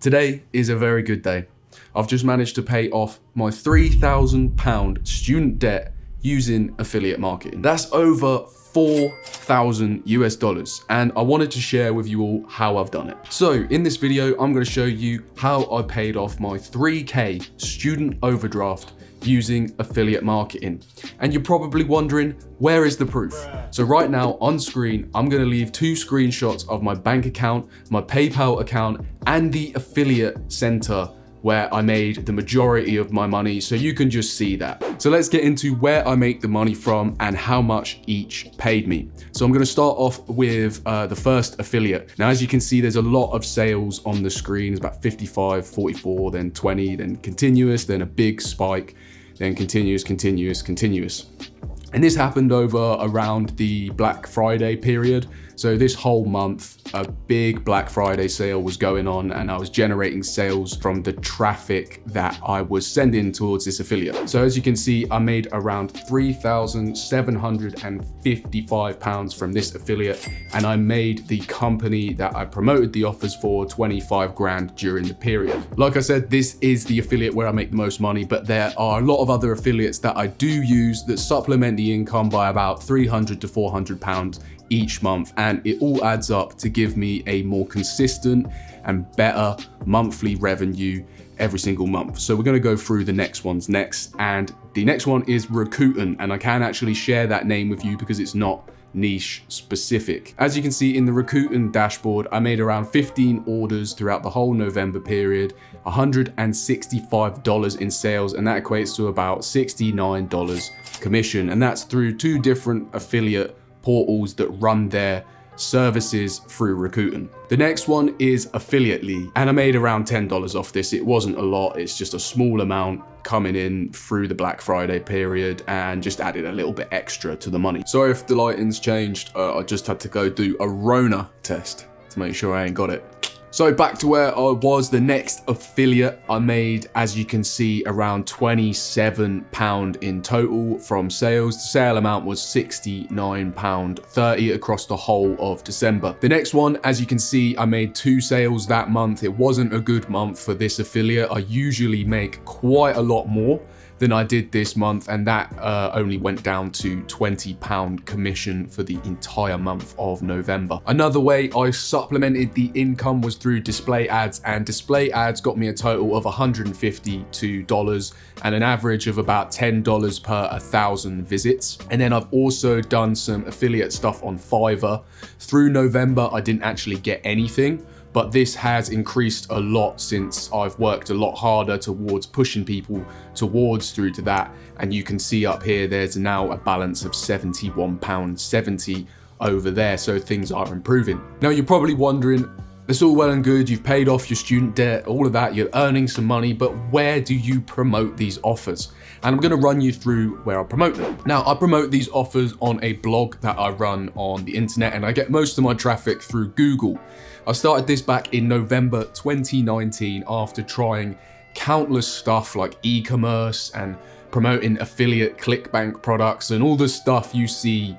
Today is a very good day. I've just managed to pay off my £3,000 student debt using affiliate marketing. That's over 4,000 US dollars, and I wanted to share with you all how I've done it. So in this video, I'm going to show you how I paid off my 3K student overdraft using affiliate marketing. And you're probably wondering, where is the proof? So right now on screen, I'm going to leave 2 screenshots of my bank account, my PayPal account, and the affiliate center where I made the majority of my money, so you can just see that. So let's get into where I make the money from and how much each paid me. So I'm gonna start off with the first affiliate. Now, as you can see, there's a lot of sales on the screen. It's about 55, 44, then 20, then continuous, then a big spike, then continuous. And this happened over around the Black Friday period. So this whole month, a big Black Friday sale was going on, and I was generating sales from the traffic that I was sending towards this affiliate. So as you can see, I made around £3,755 from this affiliate, and I made the company that I promoted the offers for 25 grand during the period. Like I said, this is the affiliate where I make the most money, but there are a lot of other affiliates that I do use that supplement the income by about £300 to £400 each month, and it all adds up to give me a more consistent and better monthly revenue every single month. So we're going to go through the next ones next, and the next one is Rakuten, and I can actually share that name with you because it's not niche specific. As you can see in the Rakuten dashboard, I made around 15 orders throughout the whole November period, $165 in sales, and that equates to about $69 commission, and that's through 2 different affiliate portals that run their services through Rakuten. The next one is Affiliately, and I made around $10 off this. It wasn't a lot, it's just a small amount coming in through the Black Friday period, and just added a little bit extra to the money. Sorry if the lighting's changed, I just had to go do a Rona test to make sure I ain't got it. So back to where I was, the next affiliate I made, as you can see, around £27 in total from sales. The sale amount was £69.30 across the whole of December. The next one, as you can see, I made 2 sales that month. It wasn't a good month for this affiliate. I usually make quite a lot more than I did this month, and that only went down to £20 commission for the entire month of November. Another way I supplemented the income was through display ads, and display ads got me a total of $152 and an average of about $10 per 1,000 visits. And then I've also done some affiliate stuff on Fiverr. Through November, I didn't actually get anything, but this has increased a lot since I've worked a lot harder towards pushing people towards through to that. And you can see up here, there's now a balance of £71.70 over there. So things are improving. Now you're probably wondering, it's all well and good, you've paid off your student debt, all of that, you're earning some money, but where do you promote these offers? And I'm gonna run you through where I promote them. Now, I promote these offers on a blog that I run on the internet, and I get most of my traffic through Google. I started this back in November 2019 after trying countless stuff like e-commerce and promoting affiliate ClickBank products and all the stuff you see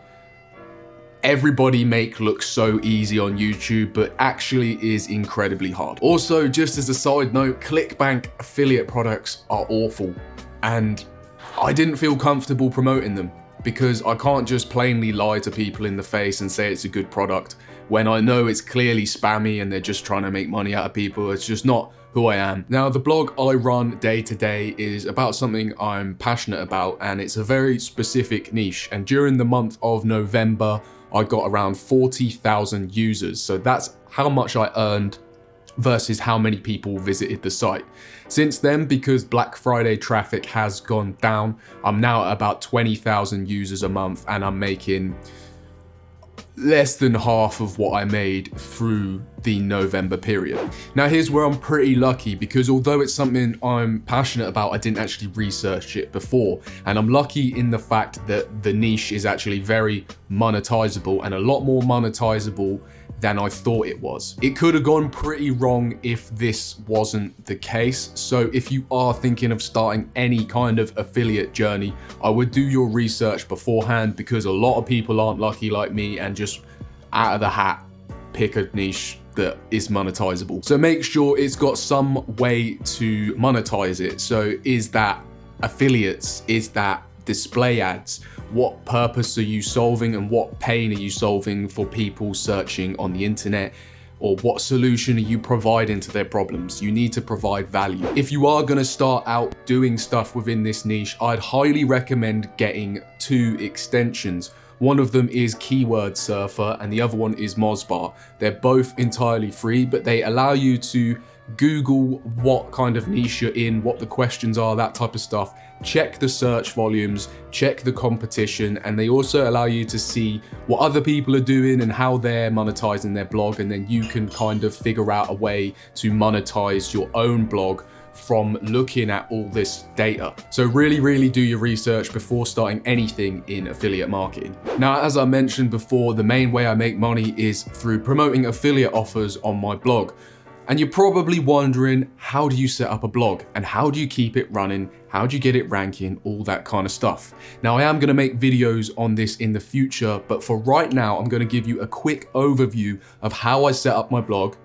everybody make look so easy on YouTube, but actually is incredibly hard. Also, just as a side note, ClickBank affiliate products are awful, and I didn't feel comfortable promoting them because I can't just plainly lie to people in the face and say it's a good product when I know it's clearly spammy and they're just trying to make money out of people. It's just not who I am. Now, the blog I run day to day is about something I'm passionate about, and it's a very specific niche. And during the month of November, I got around 40,000 users. So that's how much I earned versus how many people visited the site. Since then, because Black Friday traffic has gone down, I'm now at about 20,000 users a month, and I'm making less than half of what I made through the November period. Now, here's where I'm pretty lucky, because although it's something I'm passionate about, I didn't actually research it before. And I'm lucky in the fact that the niche is actually very monetizable, and a lot more monetizable than I thought it was. It could have gone pretty wrong if this wasn't the case. So if you are thinking of starting any kind of affiliate journey, I would do your research beforehand, because a lot of people aren't lucky like me and just out of the hat pick a niche that is monetizable. So make sure it's got some way to monetize it. So is that affiliates? Is that display ads? What purpose are you solving and what pain are you solving for people searching on the internet? Or what solution are you providing to their problems? You need to provide value. If you are gonna start out doing stuff within this niche, I'd highly recommend getting 2 extensions. One of them is Keyword Surfer and the other one is Mozbar. They're both entirely free, but they allow you to Google what kind of niche you're in, what the questions are, that type of stuff. Check the search volumes, check the competition, and they also allow you to see what other people are doing and how they're monetizing their blog, and then you can kind of figure out a way to monetize your own blog from looking at all this data. So really do your research before starting anything in affiliate marketing. Now, as I mentioned before, the main way I make money is through promoting affiliate offers on my blog. And you're probably wondering, how do you set up a blog and how do you keep it running? How do you get it ranking? All that kind of stuff. Now, I am going to make videos on this in the future, but for right now, I'm going to give you a quick overview of how I set up my blog,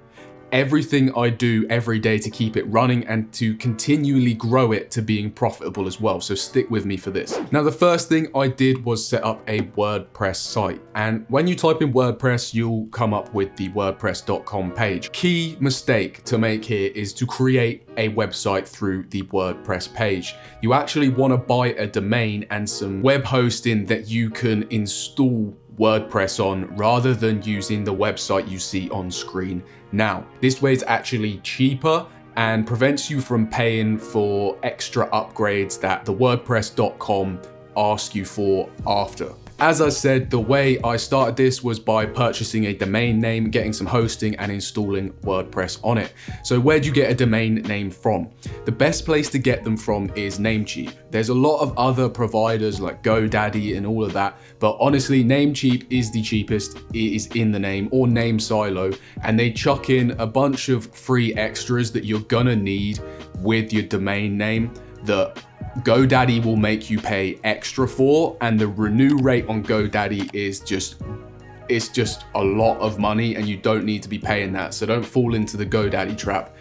everything I do every day to keep it running and to continually grow it to being profitable as well. So stick with me for this. Now, the first thing I did was set up a WordPress site. And when you type in WordPress, you'll come up with the WordPress.com page. Key mistake to make here is to create a website through the WordPress page. You actually want to buy a domain and some web hosting that you can install WordPress on rather than using the website you see on screen now. This way it's actually cheaper and prevents you from paying for extra upgrades that the WordPress.com ask you for after. As I said, the way I started this was by purchasing a domain name, getting some hosting and installing WordPress on it. So where do you get a domain name from? The best place to get them from is Namecheap. There's a lot of other providers like GoDaddy and all of that, but honestly, Namecheap is the cheapest. It is in the name, or NameSilo, and they chuck in a bunch of free extras that you're gonna need with your domain name that GoDaddy will make you pay extra for, and the renew rate on GoDaddy is just a lot of money and you don't need to be paying that. So don't fall into the GoDaddy trap.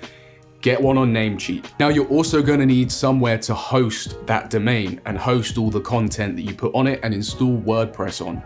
Get one on Namecheap. Now, you're also going to need somewhere to host that domain and host all the content that you put on it and install WordPress on.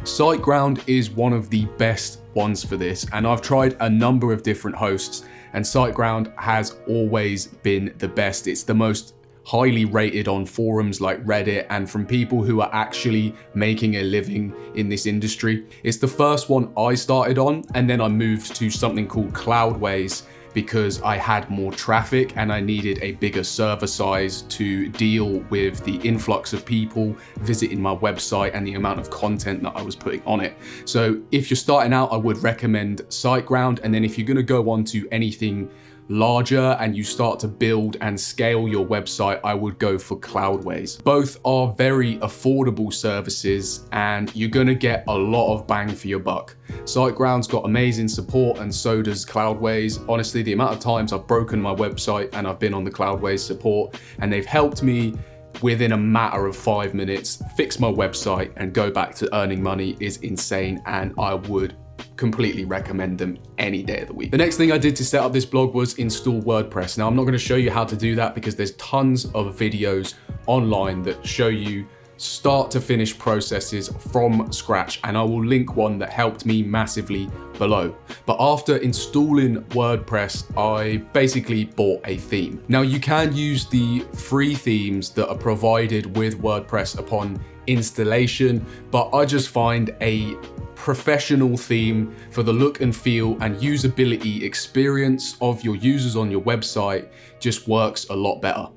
SiteGround is one of the best ones for this, and I've tried a number of different hosts, and SiteGround has always been the best. It's the most highly rated on forums like Reddit and from people who are actually making a living in this industry. It's the first one I started on, and then I moved to something called Cloudways because I had more traffic and I needed a bigger server size to deal with the influx of people visiting my website and the amount of content that I was putting on it. So if you're starting out, I would recommend SiteGround, and then if you're going to go on to anything larger and you start to build and scale your website, I would go for Cloudways. Both are very affordable services and you're going to get a lot of bang for your buck. SiteGround's got amazing support and so does Cloudways. Honestly, the amount of times I've broken my website and I've been on the Cloudways support and they've helped me within a matter of 5 minutes fix my website and go back to earning money is insane, and I would completely recommend them any day of the week. The next thing I did to set up this blog was install WordPress. Now, I'm not going to show you how to do that because there's tons of videos online that show you start to finish processes from scratch, and I will link one that helped me massively below. But after installing WordPress, I basically bought a theme. Now, you can use the free themes that are provided with WordPress upon installation, but I just find a professional theme for the look and feel and usability experience of your users on your website just works a lot better.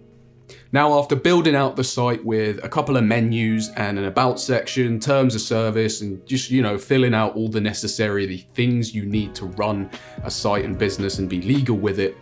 Now, after building out the site with a couple of menus and an about section, terms of service, and just, filling out all the necessary things you need to run a site and business and be legal with it,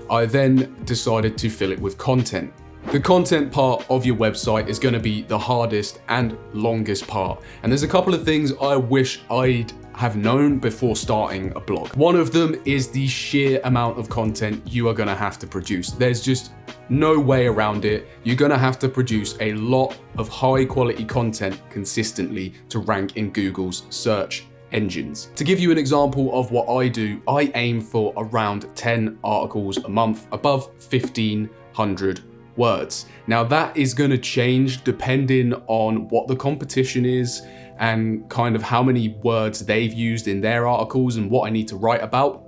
I then decided to fill it with content. The content part of your website is going to be the hardest and longest part. And there's a couple of things I wish I'd have known before starting a blog. One of them is the sheer amount of content you are going to have to produce. There's just no way around it. You're going to have to produce a lot of high quality content consistently to rank in Google's search engines. To give you an example of what I do, I aim for around 10 articles a month above 1,500 words. Now that is going to change depending on what the competition is and kind of how many words they've used in their articles and what I need to write about.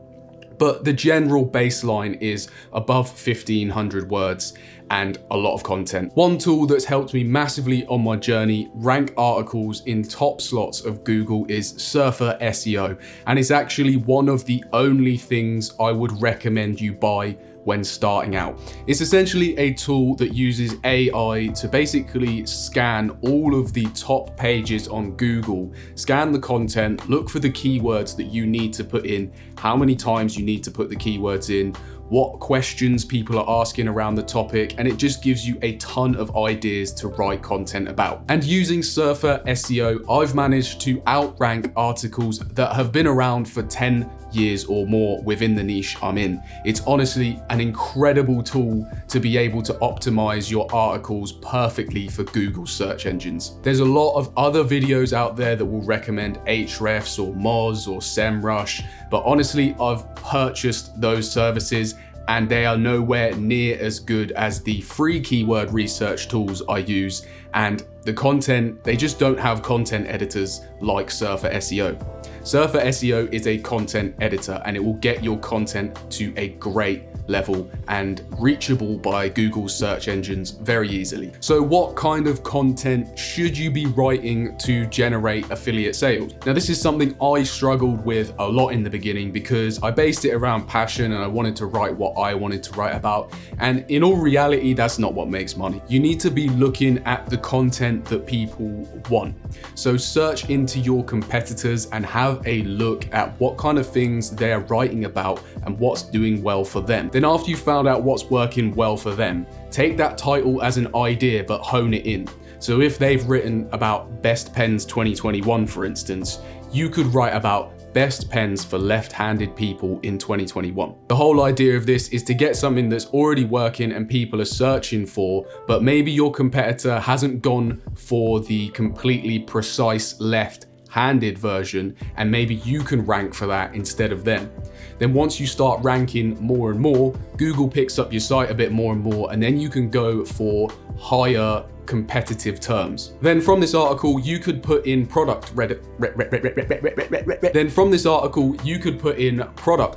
But the general baseline is above 1,500 words and a lot of content. One tool that's helped me massively on my journey rank articles in top slots of Google is Surfer SEO. And it's actually one of the only things I would recommend you buy when starting out. It's essentially a tool that uses AI to basically scan all of the top pages on Google, scan the content, look for the keywords that you need to put in, how many times you need to put the keywords in, what questions people are asking around the topic, and it just gives you a ton of ideas to write content about. And using Surfer SEO, I've managed to outrank articles that have been around for 10 years or more within the niche I'm in. It's honestly an incredible tool to be able to optimize your articles perfectly for Google search engines. There's a lot of other videos out there that will recommend Ahrefs or Moz or SEMrush, but honestly, I've purchased those services and they are nowhere near as good as the free keyword research tools I use, and the content, they just don't have content editors like Surfer SEO. Surfer SEO is a content editor and it will get your content to a great level and reachable by Google search engines very easily. So what kind of content should you be writing to generate affiliate sales? Now this is something I struggled with a lot in the beginning because I based it around passion and I wanted to write what I wanted to write about. And in all reality, that's not what makes money. You need to be looking at the content that people want. So search into your competitors and have a look at what kind of things they're writing about and what's doing well for them. Then after you found out what's working well for them, take that title as an idea but hone it in. So if they've written about best pens 2021, for instance, you could write about best pens for left-handed people in 2021. The whole idea of this is to get something that's already working and people are searching for, but maybe your competitor hasn't gone for the completely precise left-handed version, and maybe you can rank for that instead of them. Then once you start ranking more and more, Google picks up your site a bit more and more, and then you can go for higher competitive terms. Then from this article, you could put in product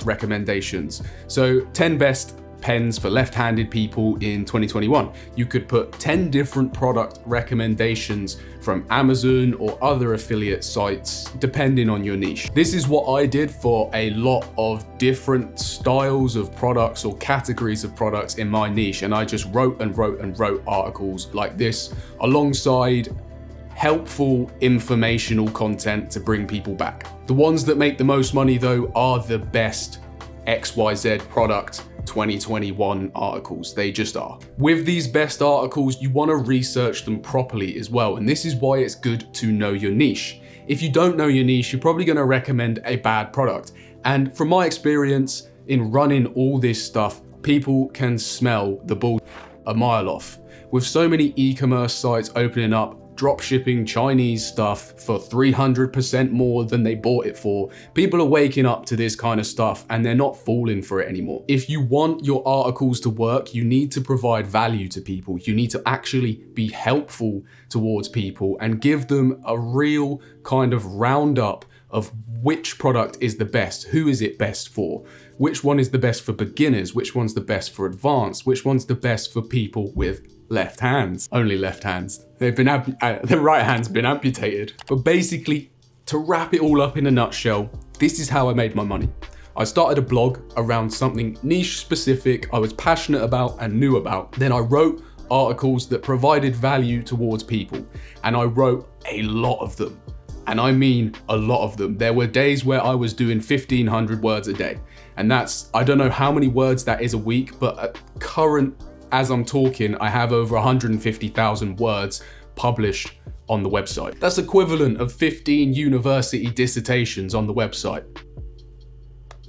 recommendations. So 10 best pens for left-handed people in 2021. You could put 10 different product recommendations from Amazon or other affiliate sites, depending on your niche. This is what I did for a lot of different styles of products or categories of products in my niche. And I just wrote and wrote and wrote articles like this alongside helpful informational content to bring people back. The ones that make the most money though are the best XYZ product 2021 articles. They just are. With these best articles, you want to research them properly as well. And this is why it's good to know your niche. If you don't know your niche, you're probably going to recommend a bad product. And from my experience in running all this stuff, people can smell the bull a mile off. With so many e-commerce sites opening up, drop shipping Chinese stuff for 300% more than they bought it for, people are waking up to this kind of stuff and they're not falling for it anymore. If you want your articles to work, you need to provide value to people. You need to actually be helpful towards people and give them a real kind of roundup of which product is the best, who is it best for, which one is the best for beginners, which one's the best for advanced, which one's the best for people with left hands. Only left hands. They've been the right hand's been amputated. But basically, to wrap it all up in a nutshell, this is how I made my money. I started a blog around something niche specific I was passionate about and knew about. Then I wrote articles that provided value towards people, and I wrote a lot of them. And I mean a lot of them. There were days where I was doing 1,500 words a day. And that's, I don't know how many words that is a week, but at current, as I'm talking, I have over 150,000 words published on the website. That's equivalent of 15 university dissertations on the website.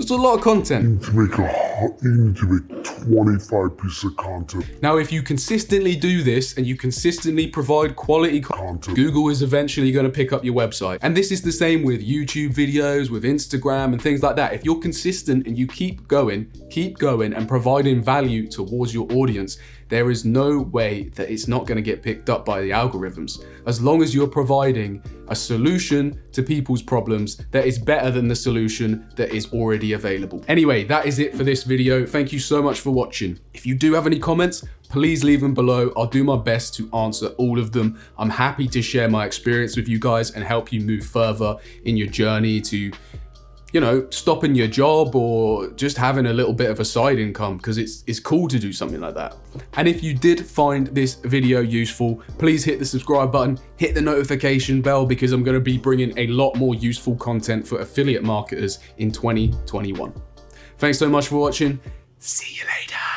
It's a lot of content. aiming to make 25 pieces of content. Now, if you consistently do this and you consistently provide quality content, Google is eventually going to pick up your website. And this is the same with YouTube videos, with Instagram and things like that. If you're consistent and you keep going and providing value towards your audience, there is no way that it's not going to get picked up by the algorithms. As long as you're providing a solution to people's problems that is better than the solution that is already available. Anyway, that is it for this video. Thank you so much for watching. If you do have any comments, please leave them below. I'll do my best to answer all of them. I'm happy to share my experience with you guys and help you move further in your journey to, you know, stopping your job or just having a little bit of a side income, because it's cool to do something like that. And if you did find this video useful, please hit the subscribe button, hit the notification bell, because I'm going to be bringing a lot more useful content for affiliate marketers in 2021. Thanks so much for watching. See you later.